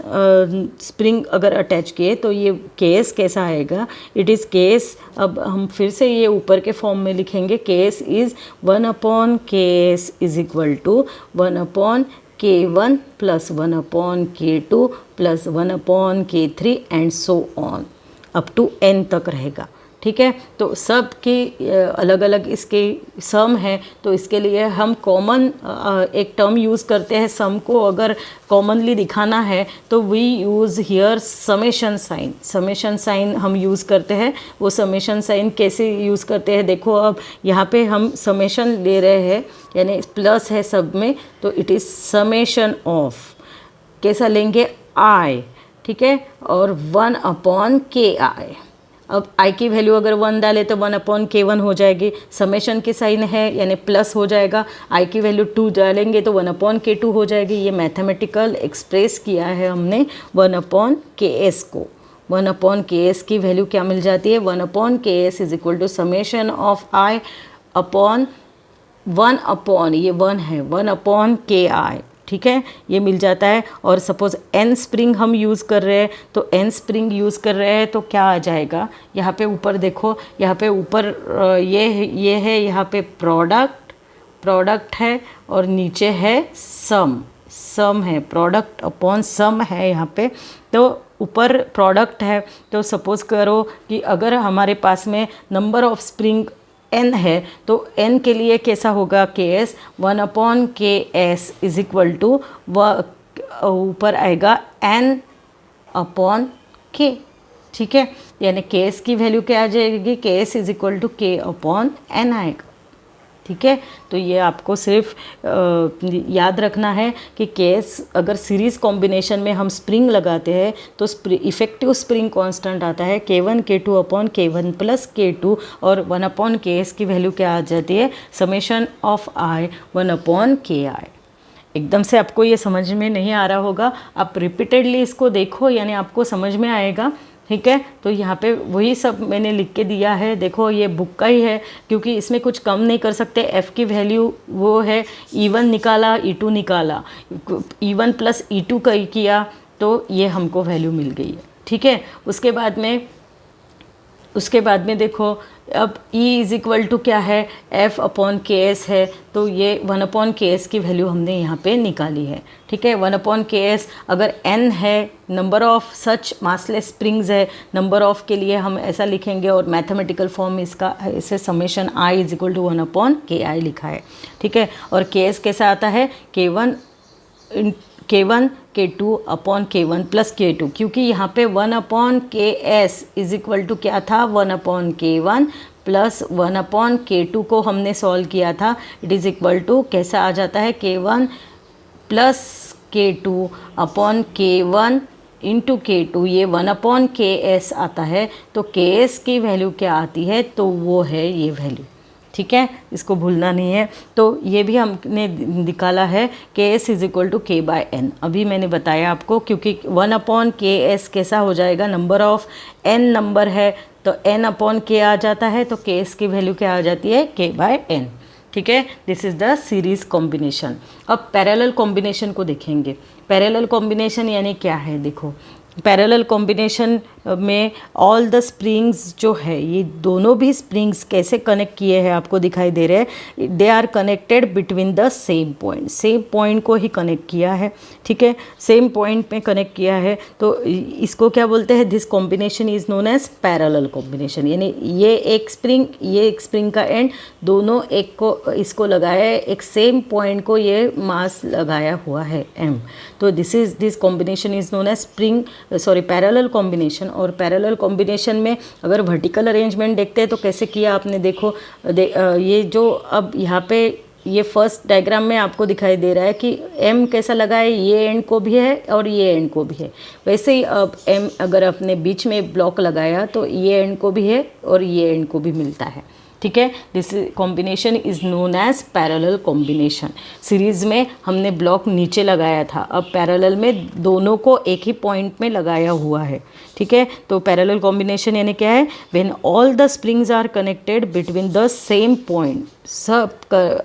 स्प्रिंग अगर अटैच किए, तो ये Ks कैसा आएगा, इट इज़ Ks, अब हम फिर से ये ऊपर के फॉर्म में लिखेंगे, Ks is 1 upon Ks is equal to 1 upon K1 plus 1 upon K2 plus 1 upon K3 and so on up to n तक रहेगा। ठीक है, तो सब की अलग अलग इसके सम है, तो इसके लिए हम कॉमन एक टर्म यूज़ करते हैं। सम को अगर कॉमनली दिखाना है तो we use here summation sign, summation sign हम यूज़ करते हैं। वो समेशन साइन कैसे यूज़ करते हैं, देखो अब यहाँ पे हम समेशन ले रहे हैं, यानी प्लस है सब में, तो इट इज़ समेशन ऑफ, कैसा लेंगे, I। ठीक है, और 1 अपॉन KI। अब आई की वैल्यू अगर 1 डाले तो 1/k1 हो जाएगी, समेशन की साइन है यानी प्लस हो जाएगा। आई की वैल्यू 2 डालेंगे तो 1/k2 हो जाएगी। ये मैथमेटिकल एक्सप्रेस किया है हमने 1/ks को। 1/ks की वैल्यू क्या मिल जाती है, 1/ks is equal to summation of I upon 1 upon, ये 1 है, 1/ki, ठीक है, ये मिल जाता है। और सपोज एन स्प्रिंग हम यूज़ कर रहे हैं, तो एन स्प्रिंग यूज़ कर रहे हैं तो क्या आ जाएगा, यहाँ पे ऊपर देखो, यहाँ पे ऊपर ये है, यहाँ पे प्रोडक्ट है और नीचे है सम है, प्रोडक्ट अपॉन सम है यहाँ पे। तो ऊपर प्रोडक्ट है, तो सपोज़ करो कि अगर हमारे पास में नंबर ऑफ स्प्रिंग n है तो n के लिए कैसा होगा, ks, 1/ks is equal to ऊपर आएगा n/k, ठीक है, यानी ks की वैल्यू क्या आ जाएगी, ks is equal to k/n आएगा, ठीक है। तो ये आपको सिर्फ याद रखना है कि केस अगर सीरीज़ कॉम्बिनेशन में हम स्प्रिंग लगाते हैं तो इफेक्टिव स्प्रिंग कांस्टेंट आता है k1 k2/k1 प्लस k2 और 1/ks की वैल्यू क्या आ जाती है, समेशन ऑफ i 1/ki। एकदम से आपको ये समझ में नहीं आ रहा होगा, आप रिपीटेडली इसको देखो यानी आपको समझ में आएगा, ठीक है। तो यहाँ पे वही सब मैंने लिख के दिया है, देखो ये बुक का ही है क्योंकि इसमें कुछ कम नहीं कर सकते। f की वैल्यू वो है E1 निकाला, E2 निकाला, E1 प्लस E2 का किया तो ये हमको वैल्यू मिल गई है, ठीक है। उसके बाद में देखो अब E इज इक्वल टू क्या है, f/ks है, तो ये 1/ks की वैल्यू हमने यहाँ पे निकाली है, ठीक है। 1/ks अगर n है, number of such massless springs है, नंबर ऑफ के लिए हम ऐसा लिखेंगे और मैथमेटिकल फॉर्म इसका ऐसे summation i is equal to 1/ki लिखा है, ठीक है। और ks कैसा आता है, k1 k2/k1 प्लस k2, क्योंकि यहाँ पे 1/ks इज इक्वल टू क्या था, 1/k1 प्लस 1/k2 को हमने सॉल्व किया था, इट इज़ इक्वल टू कैसा आ जाता है, k1 plus k2/k1 into k2, ये 1/ks आता है। तो ks की वैल्यू क्या आती है, तो वो है ये वैल्यू, ठीक है, इसको भूलना नहीं है। तो ये भी हमने निकाला है ks is equal to k/n, अभी मैंने बताया आपको, क्योंकि 1/ks कैसा हो जाएगा, नंबर ऑफ n नंबर है तो n/k आ जाता है, तो ks की वैल्यू क्या आ जाती है, k/n, ठीक है। This is the series combination. अब पैरेलल कॉम्बिनेशन को देखेंगे। पैरेलल कॉम्बिनेशन यानी क्या है, देखो पैरेलल कॉम्बिनेशन में ऑल द स्प्रिंग्स जो है, ये दोनों भी स्प्रिंग्स कैसे कनेक्ट किए हैं आपको दिखाई दे रहे हैं, they are connected between the same point, same point को ही कनेक्ट किया है, ठीक है, सेम पॉइंट में कनेक्ट किया है। तो इसको क्या बोलते हैं, this combination is known as parallel combination, यानी ये एक स्प्रिंग का एंड दोनों एक को इसको लगाया है, एक सेम पॉइंट को ये मास लगाया हुआ है m। तो this combination is known as parallel combination. और पैरेलल कॉम्बिनेशन में अगर वर्टिकल अरेंजमेंट देखते हैं तो कैसे किया आपने, देखो ये जो अब यहाँ पे ये फर्स्ट डायग्राम में आपको दिखाई दे रहा है कि m कैसा लगा है, ये एंड को भी है और ये एंड को भी है। वैसे ही अब m अगर अपने बीच में ब्लॉक लगाया तो ये एंड को भी है और ये एंड को भी मिलता है, ठीक है। This combination is known as parallel combination. Series में हमने ब्लॉक नीचे लगाया था, अब पैरेलल में दोनों को एक ही पॉइंट में लगाया हुआ है, ठीक है। तो पैरेलल कॉम्बिनेशन यानी क्या है, when all the springs are connected between the same point.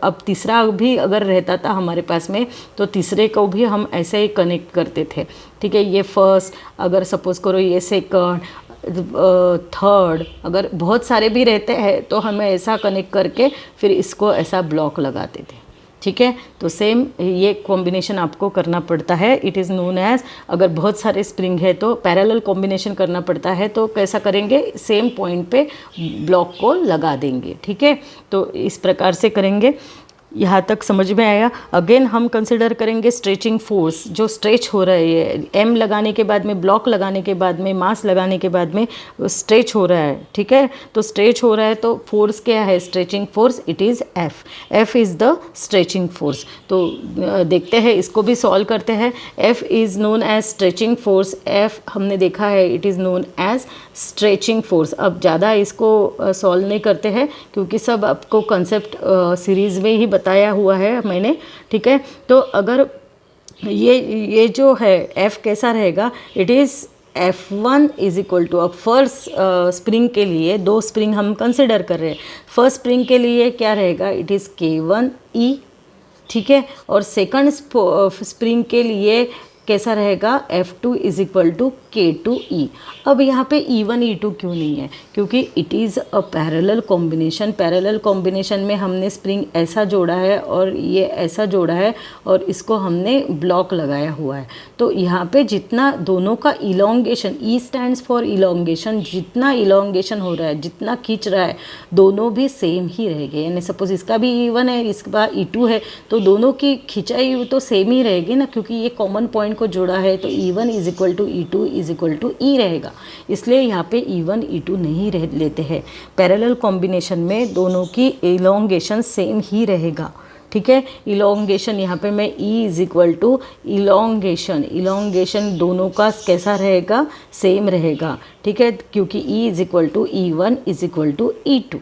अब तीसरा भी अगर रहता था हमारे पास में तो तीसरे को भी हम ऐसे ही कनेक्ट करते थे, ठीक है। ये फर्स्ट, अगर सपोज करो ये सेकंड, थर्ड, अगर बहुत सारे भी रहते हैं तो हमें ऐसा कनेक्ट करके फिर इसको ऐसा ब्लॉक लगाते थे, ठीक है। तो सेम ये कॉम्बिनेशन आपको करना पड़ता है, इट इज़ नोन एज, अगर बहुत सारे स्प्रिंग है तो पैरेलल कॉम्बिनेशन करना पड़ता है, तो कैसा करेंगे, सेम पॉइंट पे ब्लॉक को लगा देंगे, ठीक है। तो इस प्रकार से करेंगे। यहाँ तक समझ में आया। अगेन हम कंसिडर करेंगे स्ट्रेचिंग फोर्स, जो स्ट्रेच हो रहा है, एम लगाने के बाद में, ब्लॉक लगाने के बाद में, मास लगाने के बाद में स्ट्रेच हो रहा है, ठीक है। तो स्ट्रेच हो रहा है तो फोर्स क्या है, stretching force, it is F, F is the stretching force. तो देखते हैं, इसको भी सॉल्व करते हैं। F is known as stretching force, F हमने देखा है it is known as stretching force. अब ज़्यादा इसको सॉल्व नहीं करते हैं क्योंकि सब आपको कंसेप्ट सीरीज़ में ही बताया हुआ है मैंने, ठीक है। तो अगर ये जो है एफ कैसा रहेगा, it is F1 is equal to, अब फर्स्ट स्प्रिंग के लिए 2 स्प्रिंग हम कंसिडर कर रहे हैं। फर्स्ट स्प्रिंग के लिए क्या रहेगा, इट इज़ K1E, ठीक है। और सेकंड स्प्रिंग के लिए कैसा रहेगा, F2 is equal to K2E। अब यहाँ पे E1 E2 क्यों नहीं है, क्योंकि it is a parallel combination. Parallel combination में हमने स्प्रिंग ऐसा जोड़ा है और ये ऐसा जोड़ा है और इसको हमने ब्लॉक लगाया हुआ है। तो यहाँ पे जितना दोनों का elongation, E stands for elongation, जितना इलोंगेशन हो रहा है, जितना खींच रहा है, दोनों भी सेम ही रहेंगे। यानी सपोज इसका भी E1 है, इसका E2 है, तो दोनों की खिंचाई तो सेम ही रहेगी ना, क्योंकि ये कॉमन पॉइंट को जोड़ा है। तो E1 is equal to E2 is equal to E रहेगा, इसलिए यहाँ पे E1 E2 नहीं लेते हैं। पैरेलल कॉम्बिनेशन में दोनों की इलोंगेशन सेम ही रहेगा, ठीक है। इलोंगेशन यहाँ पे मैं E is equal to elongation दोनों का कैसा रहेगा, सेम रहेगा, ठीक है, क्योंकि E is equal to E1 is equal to E2,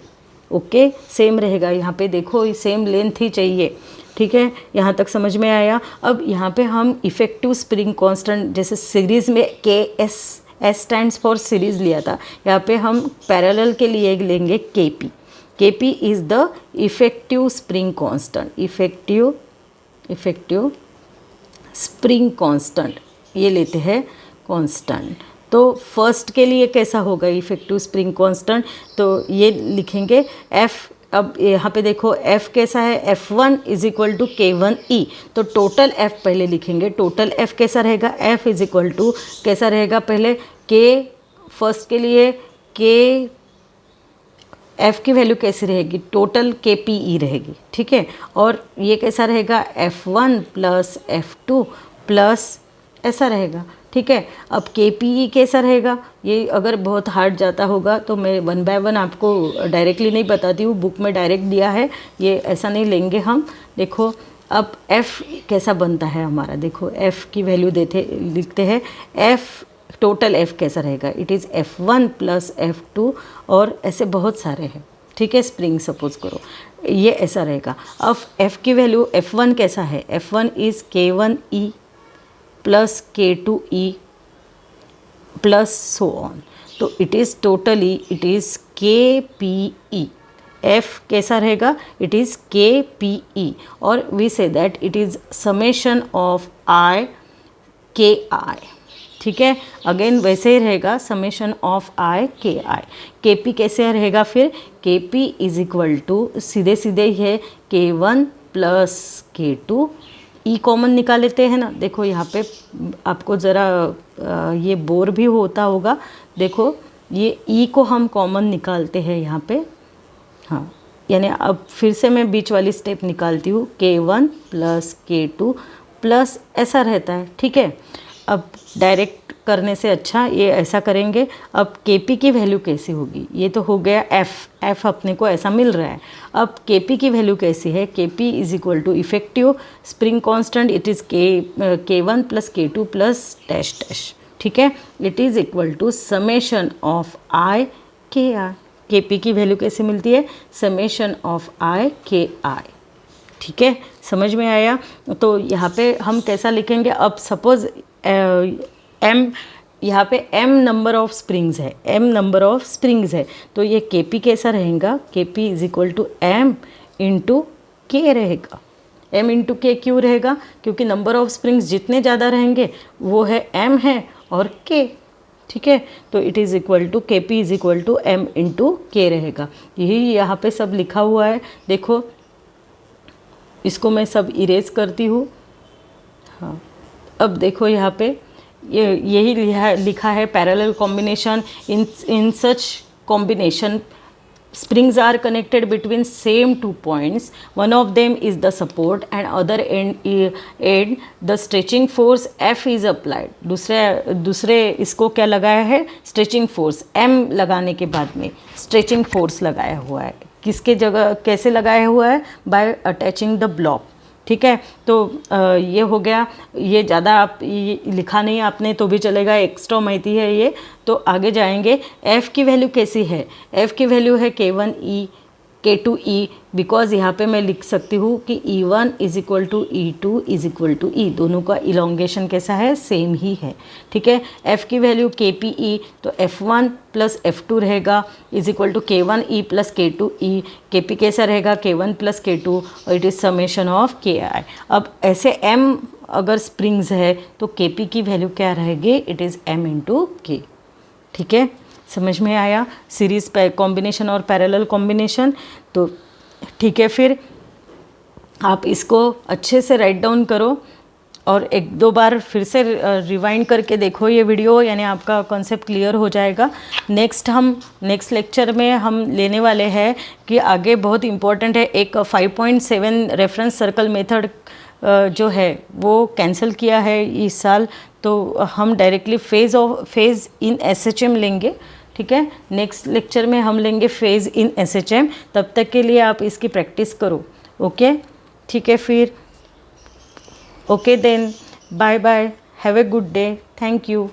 okay, same रहेगा। यहाँ पे देखो सेम लेंथ ही चाहिए, ठीक है। यहाँ तक समझ में आया। अब यहाँ पे हम इफेक्टिव स्प्रिंग कांस्टेंट, जैसे सीरीज़ में KS, S stands for series लिया था, यहाँ पे हम पैरेलल के लिए लेंगे KP। KP is the effective spring constant, effective spring constant, ये लेते हैं कांस्टेंट। तो फर्स्ट के लिए कैसा होगा इफेक्टिव स्प्रिंग कांस्टेंट, तो ये लिखेंगे F। अब यहाँ पे देखो F कैसा है, F1 is equal to K1E, तो टोटल F पहले लिखेंगे। टोटल F कैसा रहेगा, F इज इक्वल टू कैसा रहेगा, पहले K फर्स्ट के लिए K, F की वैल्यू कैसी रहेगी, टोटल KPE रहेगी, ठीक है। और ये कैसा रहेगा, F1 प्लस F2 प्लस ऐसा रहेगा, ठीक है। अब KPE कैसा रहेगा, ये अगर बहुत हार्ड जाता होगा तो मैं 1 बाय 1 आपको डायरेक्टली नहीं बताती हूँ, बुक में डायरेक्ट दिया है, ये ऐसा नहीं लेंगे हम। देखो अब F कैसा बनता है हमारा, देखो F की वैल्यू लिखते हैं। F टोटल F कैसा रहेगा, it is F1 plus F2, और ऐसे बहुत सारे हैं, ठीक है। स्प्रिंग सपोज करो ये ऐसा रहेगा। अब F की वैल्यू F1 कैसा है, F1 is K1E plus K2E plus so on, तो it is totally it is KPE। F कैसा रहेगा, इट इज़ KPE, और we say that it is summation of I KI, ठीक है। अगेन वैसे ही रहेगा, summation of I KI। KP कैसे रहेगा फिर, KP इज इक्वल टू सीधे सीधे ही है K1 plus K2, E common निकाल लेते हैं ना। देखो यहाँ पे आपको ज़रा ये बोर भी होता होगा, देखो ये E को हम कॉमन निकालते हैं यहाँ पे, हाँ, यानी अब फिर से मैं बीच वाली स्टेप निकालती हूँ, K1 प्लस K2 प्लस ऐसा रहता है, ठीक है। अब डायरेक्ट करने से अच्छा ये ऐसा करेंगे। अब KP की वैल्यू कैसी होगी, ये तो हो गया F अपने को ऐसा मिल रहा है। अब KP की वैल्यू कैसी है, KP is equal to effective spring constant, it is K1 plus K2 plus dash dash, ठीक है। It is equal to summation of I KI। KP की वैल्यू कैसे मिलती है, समेशन ऑफ I KI, ठीक है, समझ में आया। तो यहाँ पे हम कैसा लिखेंगे, अब सपोज M, यहाँ पे M नंबर ऑफ स्प्रिंग्स है, M नंबर ऑफ स्प्रिंग्स है, तो ये KP कैसा रहेगा, KP is equal to M into K रहेगा। M इंटू K क्यों रहेगा, क्योंकि नंबर ऑफ स्प्रिंग्स जितने ज़्यादा रहेंगे वो है M है और K, ठीक है। तो it is equal to KP is equal to M into K रहेगा। यही यहाँ पे सब लिखा हुआ है, देखो इसको मैं सब इरेज करती हूँ, हाँ। अब देखो यहाँ पे यही लिखा है parallel combination in such combination springs are connected between same 2 points, one of them is the support and other end the stretching force F is applied. दूसरे इसको क्या लगाया है, स्ट्रेचिंग फोर्स M लगाने के बाद में स्ट्रेचिंग फोर्स लगाया हुआ है. किसके जगह कैसे लगाया हुआ है, बाय अटैचिंग द ब्लॉक. ठीक है, तो ये हो गया. ये ज़्यादा आप ये लिखा नहीं आपने तो भी चलेगा, एक्स्ट्रा माहिती है ये. तो आगे जाएंगे. F की वैल्यू कैसी है, F की वैल्यू है K1E K2E, बिकॉज यहाँ पे मैं लिख सकती हूँ कि E1 is equal to E2 is equal to E. दोनों का इलोंगेशन कैसा है, सेम ही है. ठीक है, F की वैल्यू KPE, तो F1 प्लस F2 रहेगा is equal to K1E plus K2E. KP कैसा रहेगा, K1 प्लस K2 और it is summation of KI. अब ऐसे M अगर स्प्रिंग्स है तो KP की वैल्यू क्या रहेगी, it is M into K. ठीक है, समझ में आया. सीरीज कॉम्बिनेशन और पैरेलल कॉम्बिनेशन. तो ठीक है, फिर आप इसको अच्छे से राइट डाउन करो और एक दो बार फिर से रिवाइंड करके देखो ये वीडियो, यानी आपका कॉन्सेप्ट क्लियर हो जाएगा. नेक्स्ट लेक्चर में हम लेने वाले हैं कि आगे बहुत इंपॉर्टेंट है, एक 5.7 रेफरेंस सर्कल मेथड जो है वो कैंसिल किया है इस साल, तो हम डायरेक्टली फेज़ इन SHM लेंगे. ठीक है, नेक्स्ट लेक्चर में हम लेंगे फेज़ इन SHM. तब तक के लिए आप इसकी प्रैक्टिस करो. ओके, ठीक है, फिर okay then, bye bye, have a good day, thank you.